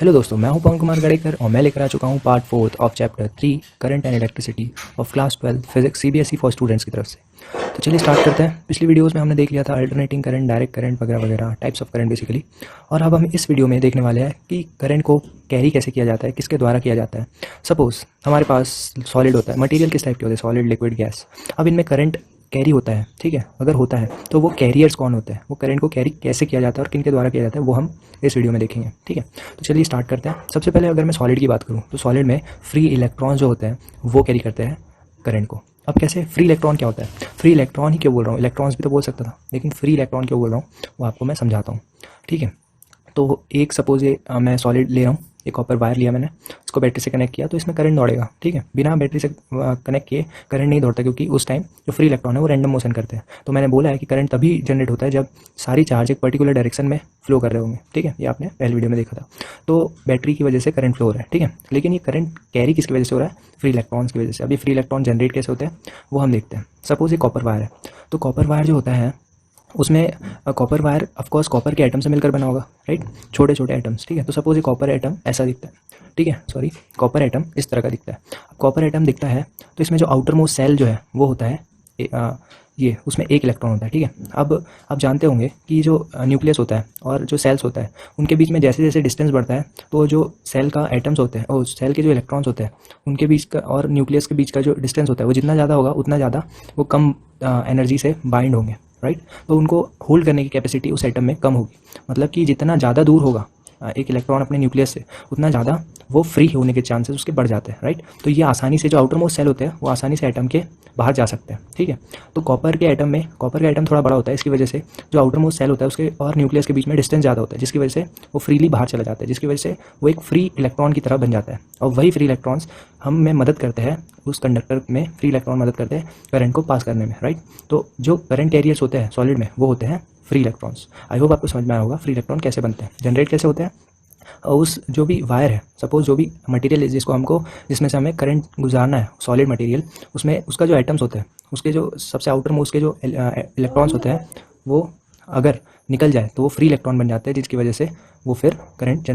Hello दोस्तों, मैं हूं पवन कुमार गड़ेकर और मैं लेकर आ चुका हूं part 4 of chapter 3 current and elasticity of class 12 physics CBSE for students की तरफ से। तो चलिए स्टार्ट करते हैं। पिछली वीडियोस में हमने देख लिया था अल्टरनेटिंग करंट, डायरेक्ट करंट वगैरह वगैरह, टाइप्स ऑफ करंट बेसिकली। और अब हम इस वीडियो में देखने वाले हैं कि करंट को कैरी कैसे किया जाता है, किसके द्वारा किया जाता है। सपोज हमारे पास सॉलिड होता है, मटेरियल किस टाइप के होते हैं, सॉलिड, लिक्विड, गैस। अब इनमें करंट कैरी होता है, ठीक है। अगर होता है तो वो कैरियर्स कौन होते हैं, वो करंट को कैरी कैसे किया जाता है और किन के द्वारा किया जाता है, वो हम इस वीडियो में देखेंगे, ठीक है। तो चलिए स्टार्ट करते हैं। सबसे पहले अगर मैं सॉलिड की बात करूँ तो सॉलिड में फ्री इलेक्ट्रॉन जो होते हैं वो कैरी करते हैं करंट को। अब कैसे, फ्री इलेक्ट्रॉन क्या होता है, फ्री इलेक्ट्रॉन ही क्यों बोल रहा हूँ, इलेक्ट्रॉन्स भी तो बोल सकता था, लेकिन फ्री इलेक्ट्रॉन क्यों बोल रहा हूँ वो आपको मैं समझाता हूँ, ठीक है। तो एक सपोज ये मैं सॉलिड ले रहा हूँ, एक कॉपर वायर लिया मैंने, इसको बैटरी से कनेक्ट किया तो इसमें करंट दौड़ेगा, ठीक है। बिना बैटरी से कनेक्ट किए करंट नहीं दौड़ता, क्योंकि उस टाइम जो फ्री इलेक्ट्रॉन है वो रैंडम मोशन करते हैं। तो मैंने बोला है कि करंट तभी जनरेट होता है जब सारी चार्ज एक पर्टिकुलर डायरेक्शन में फ्लो कर रहे होंगे, ठीक है। ये आपने पहले वीडियो में देखा था। तो बैटरी की वजह से करंट फ्लो हो रहा है, ठीक है। लेकिन ये करंट कैरी किसकी वजह से हो रहा है, फ्री इलेक्ट्रॉन्स की वजह से। अभी फ्री इलेक्ट्रॉन जनरेट कैसे होते हैं वो हम देखते हैं। सपोज ये कॉपर वायर है, तो कॉपर वायर जो होता है उसमें कॉपर वायर ऑफकोर्स कॉपर के एटम से मिलकर बना होगा, राइट, छोटे छोटे एटम्स, ठीक है। तो सपोज ये कॉपर एटम ऐसा दिखता है, ठीक है, सॉरी, कॉपर एटम इस तरह का दिखता है। अब कॉपर एटम दिखता है तो इसमें जो आउटर मोस्ट सेल जो है वो होता है ये, उसमें एक इलेक्ट्रॉन होता है, ठीक है। अब आप जानते होंगे कि जो न्यूक्लियस होता है और जो सेल्स होता है उनके बीच में जैसे जैसे डिस्टेंस बढ़ता है तो जो सेल का एटम्स होते हैं और सेल के जो इलेक्ट्रॉन्स होते हैं उनके बीच का और न्यूक्लियस के बीच का जो डिस्टेंस होता है वो जितना ज़्यादा होगा उतना ज़्यादा वो कम एनर्जी से बाइंड होंगे, राइट। तो उनको होल्ड करने की कैपेसिटी उस एटम में कम होगी। मतलब कि जितना ज़्यादा दूर होगा एक इलेक्ट्रॉन अपने न्यूक्लियस से उतना ज़्यादा वो फ्री होने के चांसेस उसके बढ़ जाते हैं, राइट। तो ये आसानी से जो आउटर मोस्ट सेल होते हैं वो आसानी से एटम के बाहर जा सकते हैं, ठीक है। तो कॉपर के एटम में, कॉपर का एटम थोड़ा बड़ा होता है, इसकी वजह से जो आउटर मोस्ट सेल होता है उसके और न्यूक्लियस के बीच में डिस्टेंस ज़्यादा होता है, जिसकी वजह से वो फ्रीली बाहर चला जाता है, जिसकी वजह से वो एक फ्री इलेक्ट्रॉन की तरह बन जाता है। और वही फ्री इलेक्ट्रॉन्स हम में मदद करते हैं, उस कंडक्टर में फ्री इलेक्ट्रॉन मदद करते हैं करंट को पास करने में, राइट। तो जो करंट कैरियर्स होते हैं सॉलिड में वो होते हैं फ्री इलेक्ट्रॉन्स। आई होप आपको समझ में आया होगा फ्री इलेक्ट्रॉन कैसे बनते हैं, जनरेट कैसे होते हैं। और उस जो भी वायर है, सपोज जो भी मटेरियल जिसको हमको, जिसमें से हमें करंट गुजारना है, सॉलिड मटेरियल, उसमें उसका जो एटम्स होते हैं उसके जो सबसे आउटर मोस्ट के जो इलेक्ट्रॉन्स होते हैं वो अगर निकल जाए तो वो फ्री इलेक्ट्रॉन बन जाते हैं, जिसकी वजह से वो फिर करंट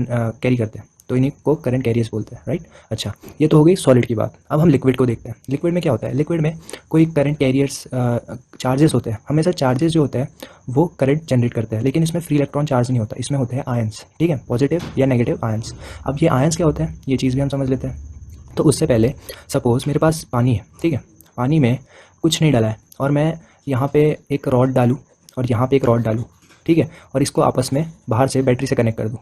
कैरी करते हैं। तो इन्हीं को करंट कैरियर्स बोलते हैं, राइट। अच्छा, ये तो हो गई सॉलिड की बात। अब हम लिक्विड को देखते हैं। लिक्विड में क्या होता है, लिक्विड में कोई करंट कैरियर्स चार्जेस होते हैं। हमेशा चार्जेस जो होते हैं वो करंट जनरेट करते हैं, लेकिन इसमें फ्री इलेक्ट्रॉन चार्ज नहीं होता, इसमें होते हैं आयंस, ठीक है, पॉजिटिव या नेगेटिव आयंस। अब ये आयंस क्या होते हैं ये चीज़ भी हम समझ लेते हैं। तो उससे पहले सपोज मेरे पास पानी है, ठीक है, पानी में कुछ नहीं डाला है और मैं यहाँ पे एक रॉड डालूँ और यहाँ पे एक रॉड डालूँ, ठीक है, और इसको आपस में बाहर से बैटरी से कनेक्ट कर दूँ,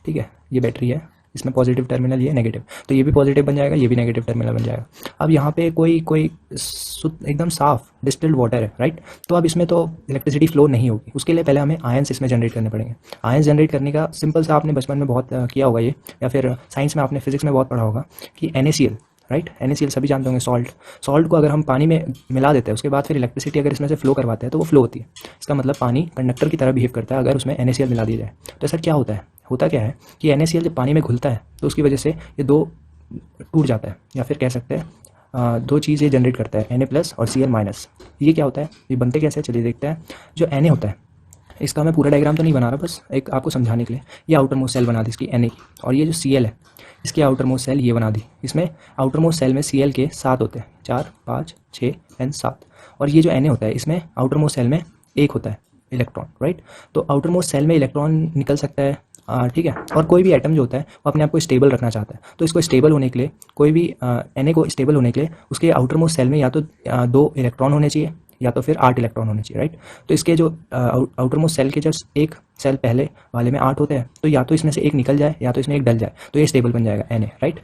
ठीक है। ये बैटरी है, इसमें पॉजिटिव टर्मिनल, ये नेगेटिव, तो ये भी पॉजिटिव बन जाएगा, ये भी नेगेटिव टर्मिनल बन जाएगा। अब यहाँ पे कोई कोई एकदम साफ डिस्टिल्ड वाटर है, राइट। तो अब इसमें तो इलेक्ट्रिसिटी फ्लो नहीं होगी, उसके लिए पहले हमें आयंस इसमें जनरेट करने पड़ेंगे। आयंस जनरेट करने का सिंपल सा आपने बचपन में बहुत किया होगा ये, या फिर साइंस में आपने फिजिक्स में बहुत पढ़ा होगा कि NaCl, राइट, NaCl सभी जानते होंगे, सॉल्ट को अगर हम पानी में मिला देते हैं उसके बाद फिर इलेक्ट्रिसिटी अगर इसमें से फ्लो करवाते हैं तो वो फ्लो होती है। इसका मतलब पानी कंडक्टर की तरह बिहेव करता है अगर उसमें NaCl मिला दी जाए। तो ऐसा क्या होता है, होता क्या है कि NaCl जब पानी में घुलता है तो उसकी वजह से ये दो टूट जाता है, या फिर कह सकते हैं दो चीज़ ये जनरेट करता है, Na+ और Cl-। ये क्या होता है, ये बनते कैसे, चलिए देखते हैं। जो Na होता है, इसका मैं पूरा डायग्राम तो नहीं बना रहा, बस एक आपको समझाने के लिए। ये आउटर मोस्ट सेल बना दी इसकी Na की, और ये जो Cl है इसकी आउटर मोस्ट सेल ये बना दी। इसमें आउटर मोस्ट सेल में Cl के 7 होते हैं, 4, 5, 6 एंड 7। और ये जो Na होता है इसमें आउटर मोस्ट सेल में एक होता है इलेक्ट्रॉन, राइट। तो आउटर मोस्ट सेल में इलेक्ट्रॉन निकल सकता है, ठीक है। और कोई भी एटम जो होता है वो अपने आप को स्टेबल रखना चाहता है, तो इसको स्टेबल होने के लिए, कोई भी Na को स्टेबल होने के लिए उसके आउटर मोस्ट सेल में या तो 2 इलेक्ट्रॉन होने चाहिए या तो फिर 8 इलेक्ट्रॉन होने चाहिए, राइट। तो इसके जो आउटर मोस्ट सेल के जस्ट एक सेल पहले वाले में 8 होते हैं, तो या तो इसमें से एक निकल जाए या तो इसमें एक डल जाए, तो ये स्टेबल बन जाएगा Na, राइट।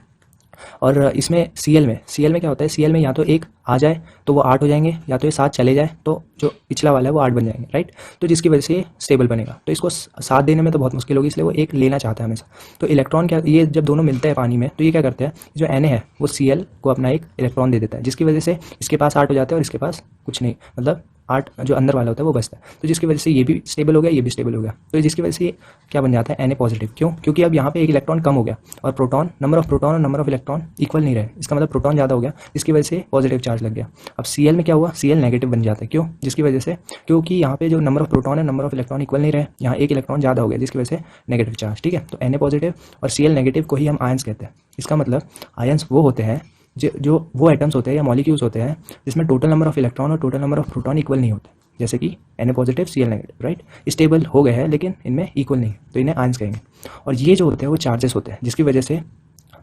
और इसमें Cl में क्या होता है, Cl में या तो एक आ जाए तो वो 8 हो जाएंगे, या तो ये 7 चले जाए तो जो पिछला वाला है वो 8 बन जाएंगे, राइट। तो जिसकी वजह से ये स्टेबल बनेगा। तो इसको साथ देने में तो बहुत मुश्किल होगी, इसलिए वो एक लेना चाहता है हमेशा। तो इलेक्ट्रॉन क्या, ये जब दोनों मिलते हैं पानी में तो ये क्या करते हैं, जो Na है वो Cl को अपना एक इलेक्ट्रॉन दे देता है, जिसकी वजह से इसके पास 8 हो जाते हैं और इसके पास कुछ नहीं, मतलब 8 जो अंदर वाला होता है वो बचता है, तो जिसकी वजह से ये भी स्टेबल हो गया, ये भी स्टेबल हो गया। तो जिसकी वजह से ये क्या बन जाता है, Na पॉजिटिव। क्यों? क्योंकि अब यहाँ पे एक इलेक्ट्रॉन कम हो गया और प्रोटॉन, नंबर ऑफ प्रोटॉन और नंबर ऑफ इलेक्ट्रॉन इक्वल नहीं रहे, इसका मतलब प्रोटॉन ज़्यादा हो गया, जिसकी वजह से पॉजिटिव चार्ज लग गया। अब Cl में क्या हुआ, Cl नेगेटिव बन जाता है। क्यों? जिसकी वजह से, क्योंकि यहाँ पे जो नंबर ऑफ प्रोटॉन है, नंबर ऑफ इलेक्ट्रॉन इक्वल नहीं रहे, यहाँ एक इलेक्ट्रॉन ज़्यादा हो गया, जिसकी वजह से नेगेटिव चार्ज। ठीक है, तो Na पॉजिटिव और Cl नेगेटिव को ही हम आयंस कहते हैं। इसका मतलब आयंस वो होते हैं जो वो एटम्स होते हैं या मॉलिक्यूल्स होते हैं जिसमें टोटल नंबर ऑफ इलेक्ट्रॉन और total number of proton equal नहीं होते, जैसे कि Na positive Cl negative, right. Stable हो गए हैं लेकिन इनमें इक्वल नहीं, तो इन्हें आयंस कहेंगे। और ये जो होते हैं वो चार्जेस होते हैं, जिसकी वजह से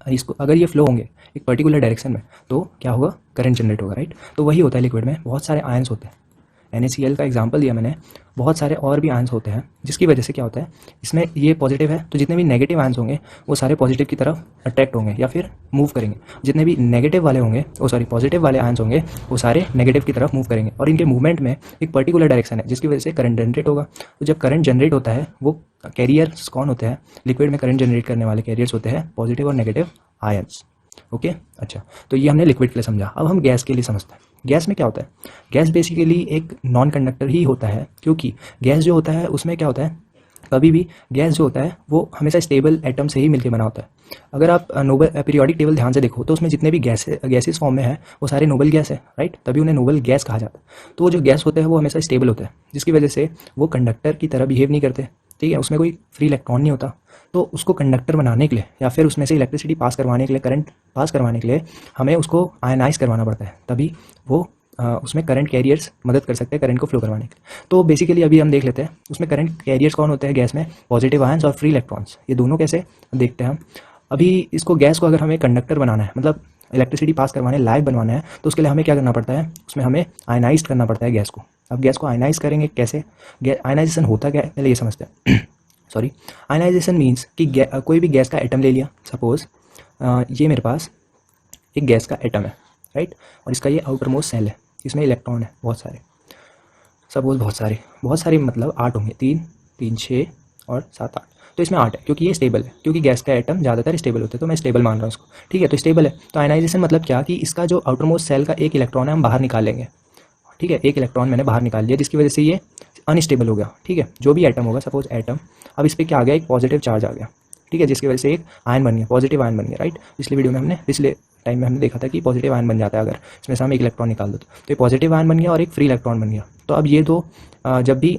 इसको अगर ये फ्लो होंगे एक पर्टिकुलर डायरेक्शन में तो क्या होगा, करंट जनरेट होगा, राइट। तो वही होता है लिक्विड में, बहुत सारे आयंस होते हैं। NaCl का एग्जांपल दिया मैंने, बहुत सारे और भी आयंस होते हैं, जिसकी वजह से क्या होता है, इसमें ये पॉजिटिव है तो जितने भी नेगेटिव आयंस होंगे वो सारे पॉजिटिव की तरफ अट्रैक्ट होंगे या फिर मूव करेंगे। जितने भी नेगेटिव वाले होंगे, पॉजिटिव वाले आयंस होंगे वो सारे नेगेटिव की तरफ मूव करेंगे, और इनके मूवमेंट में एक पर्टिकुलर डायरेक्शन है, जिसकी वजह से करंट जनरेट होगा। तो जब करंट जनरेट होता है, वो कैरियर्स कौन होते हैं, लिक्विड में करंट जनरेट करने वाले कैरियर्स होते हैं पॉजिटिव और नेगेटिव आयंस। ओके, अच्छा, तो ये हमने लिक्विड के लिए समझा। अब हम गैस के लिए समझते हैं। गैस में क्या होता है, गैस बेसिकली एक नॉन कंडक्टर ही होता है, क्योंकि गैस जो होता है उसमें क्या होता है, कभी भी गैस जो होता है वो हमेशा स्टेबल एटम से ही मिलकर बना होता है। अगर आप नोबल पीरियोडिक टेबल ध्यान से देखो तो उसमें जितने भी गैसेस फॉर्म में है वो सारे नोबल गैस है, राइट, तभी उन्हें नोबल गैस कहा जाता है। तो वो जो गैस होते हैं वो हमेशा स्टेबल होता है, जिसकी वजह से वो कंडक्टर की तरह बिहेव नहीं करते, ठीक है, उसमें कोई फ्री इलेक्ट्रॉन नहीं होता। तो उसको कंडक्टर बनाने के लिए या फिर उसमें से इलेक्ट्रिसिटी पास करवाने के लिए, करंट पास करवाने के लिए हमें उसको आयनाइज करवाना पड़ता है, तभी वो उसमें करंट कैरियर्स मदद कर सकते हैं करंट को फ्लो करवाने के लिए। तो बेसिकली अभी हम देख लेते हैं उसमें करंट कैरियर्स कौन होते हैं गैस में, पॉजिटिव आयंस और फ्री इलेक्ट्रॉन्स। ये दोनों कैसे देखते हैं हम। अभी इसको गैस को अगर हमें कंडक्टर बनाना है, मतलब इलेक्ट्रिसिटी पास करवाने लायक बनवाना है, तो उसके लिए हमें क्या करना पड़ता है, उसमें हमें आयनाइज करना पड़ता है गैस को। अब गैस को आयनाइज करेंगे कैसे, आयनाइजेशन होता क्या है पहले ये समझते हैं। सॉरी, आयनाइजेशन मीन्स कि कोई भी गैस का एटम ले लिया, सपोज ये मेरे पास एक गैस का एटम है, राइट, और इसका ये आउटर मोस्ट सेल है, इसमें इलेक्ट्रॉन है बहुत सारे, सपोज बहुत सारे मतलब 8 होंगे, 3, 6 और 7, 8। तो इसमें 8 है क्योंकि ये स्टेबल है, क्योंकि गैस का एटम ज़्यादातर स्टेबल होते हैं, तो मैं स्टेबल मान रहा हूँ उसको, ठीक है। तो स्टेबल है, तो आयनाइजेशन मतलब क्या कि इसका जो आउटर मोस्ट सेल का एक इलेक्ट्रॉन है हम बाहर निकाल लेंगे, ठीक है, एक इलेक्ट्रॉन मैंने बाहर निकाल लिया, जिसकी वजह से ये अनस्टेबल हो गया, ठीक है। जो भी एटम होगा, सपोज एटम, अब इस पर क्या आ गया, एक पॉजिटिव चार्ज आ गया, ठीक है, जिसकी वजह से एक आयन बन गया, पॉजिटिव आयन बन गया, राइट। पिछले टाइम में हमने देखा था कि पॉजिटिव आयन बन जाता है अगर इसमें से हम एक इलेक्ट्रॉन निकाल दो, तो ये पॉजिटिव आयन बन गया और एक फ्री इलेक्ट्रॉन बन गया। तो अब ये दो जब भी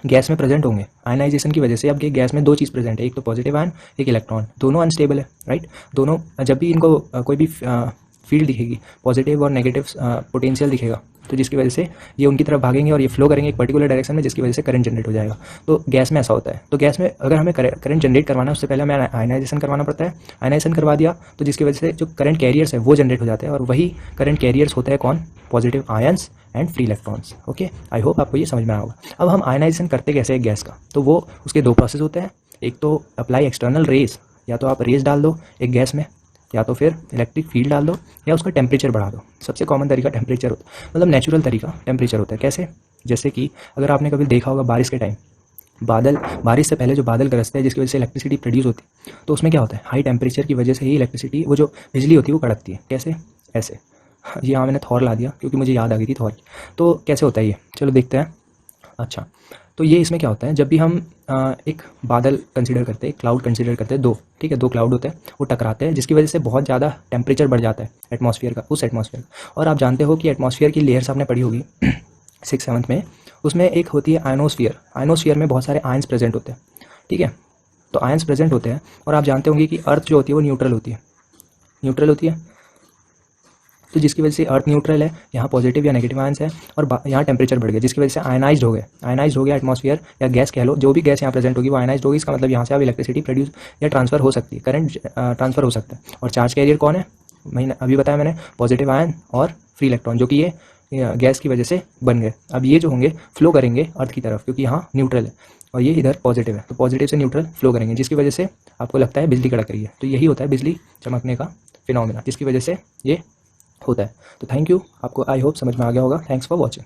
गैस में प्रेजेंट होंगे, आयनाइजेशन की वजह से अब ये गैस में 2 चीज़ प्रेजेंट है, एक तो पॉजिटिव आयन, एक इलेक्ट्रॉन, दोनों अनस्टेबल है, राइट। दोनों जब भी इनको कोई भी फील्ड दिखेगी, पॉजिटिव और नेगेटिव पोटेंशियल दिखेगा, तो जिसकी वजह से ये उनकी तरफ भागेंगे और ये फ्लो करेंगे एक पर्टिकुलर डायरेक्शन में, जिसकी वजह से करंट जनरेट हो जाएगा। तो गैस में ऐसा होता है। तो गैस में अगर हमें करंट जनरेट करवाना है उससे पहले हमें आयनाइजेशन करवाना पड़ता है। आयनाइजेशन करवा दिया तो जिसकी वजह से जो करंट कैरियर्स है वो जनरेट हो जाते हैं, और वही करंट कैरियर्स होते हैं कौन, positive ions and free electrons. Okay, I hope आपको ये समझ में आया होगा। अब हम आयनाइजेशन करते कैसे एक गैस का, तो वो उसके 2 प्रोसेस होते हैं। एक तो अप्लाई एक्सटर्नल रेज, या तो आप रेज डाल दो एक गैस में, या तो फिर इलेक्ट्रिक फील्ड डाल दो, या उसका टेम्परेचर बढ़ा दो। सबसे कॉमन तरीका टेम्परेचर होता है, मतलब नेचुरल तरीका टेम्परेचर होता है। कैसे, जैसे कि अगर आपने कभी देखा होगा बारिश के टाइम, बारिश से पहले जो बादल गरजते हैं जिसकी वजह से इलेक्ट्रिसिटी प्रोड्यूस होती है, तो उसमें क्या होता है, हाई टेम्परेचर की वजह से ही इलेक्ट्रिसिटी, वो जो बिजली होती है वो कड़कती है। कैसे, ऐसे, ये यहाँ मैंने थॉर ला दिया क्योंकि मुझे याद आ गई थी थॉर की। तो कैसे होता है ये, चलो देखते हैं। अच्छा, तो ये इसमें क्या होता है, जब भी हम एक बादल कंसीडर करते हैं, एक क्लाउड कंसीडर करते हैं, 2, ठीक है, 2 क्लाउड होते हैं, वो टकराते हैं, जिसकी वजह से बहुत ज़्यादा टेम्परेचर बढ़ जाता है एटमॉस्फेयर का, उस एटमॉस्फेयर का। और आप जानते हो कि एटमॉस्फेयर की लेयर्स आपने पढ़ी होगी 6th-7th में, उसमें एक होती है आयनोस्फीयर। आयनोस्फीयर में बहुत सारे आयंस प्रेजेंट होते हैं, ठीक है। तो आयंस प्रेजेंट होते हैं, और आप जानते होंगे कि अर्थ जो होती है वो न्यूट्रल होती है, तो जिसकी वजह से अर्थ न्यूट्रल है, यहाँ पॉजिटिव या नेगेटिव आयंस है, और यहाँ टेम्परेचर बढ़ गया, जिसकी वजह से आयनाइज्ड हो गया एटमॉस्फेयर, या गैस कह लो, जो भी गैस यहाँ प्रेजेंट होगी वो आयनाइज्ड होगी। इसका मतलब यहाँ से अब इलेक्ट्रिसिटी प्रोड्यूस या ट्रांसफर हो सकती है, करंट ट्रांसफर हो सकता है। और चार्ज कैरियर कौन है, मैंने अभी बताया मैंने, पॉजिटिव आयन और फ्री इलेक्ट्रॉन, जो कि ये गैस की वजह से बन गए। अब ये जो होंगे फ्लो करेंगे अर्थ की तरफ, क्योंकि यहाँ न्यूट्रल है और ये इधर पॉजिटिव है, तो पॉजिटिव से न्यूट्रल फ्लो करेंगे, जिसकी वजह से आपको लगता है बिजली कड़क रही है। तो यही होता है बिजली चमकने का फिनोमेना, जिसकी वजह से ये होता है। तो थैंक यू, आपको आई होप समझ में आ गया होगा। Thanks for watching.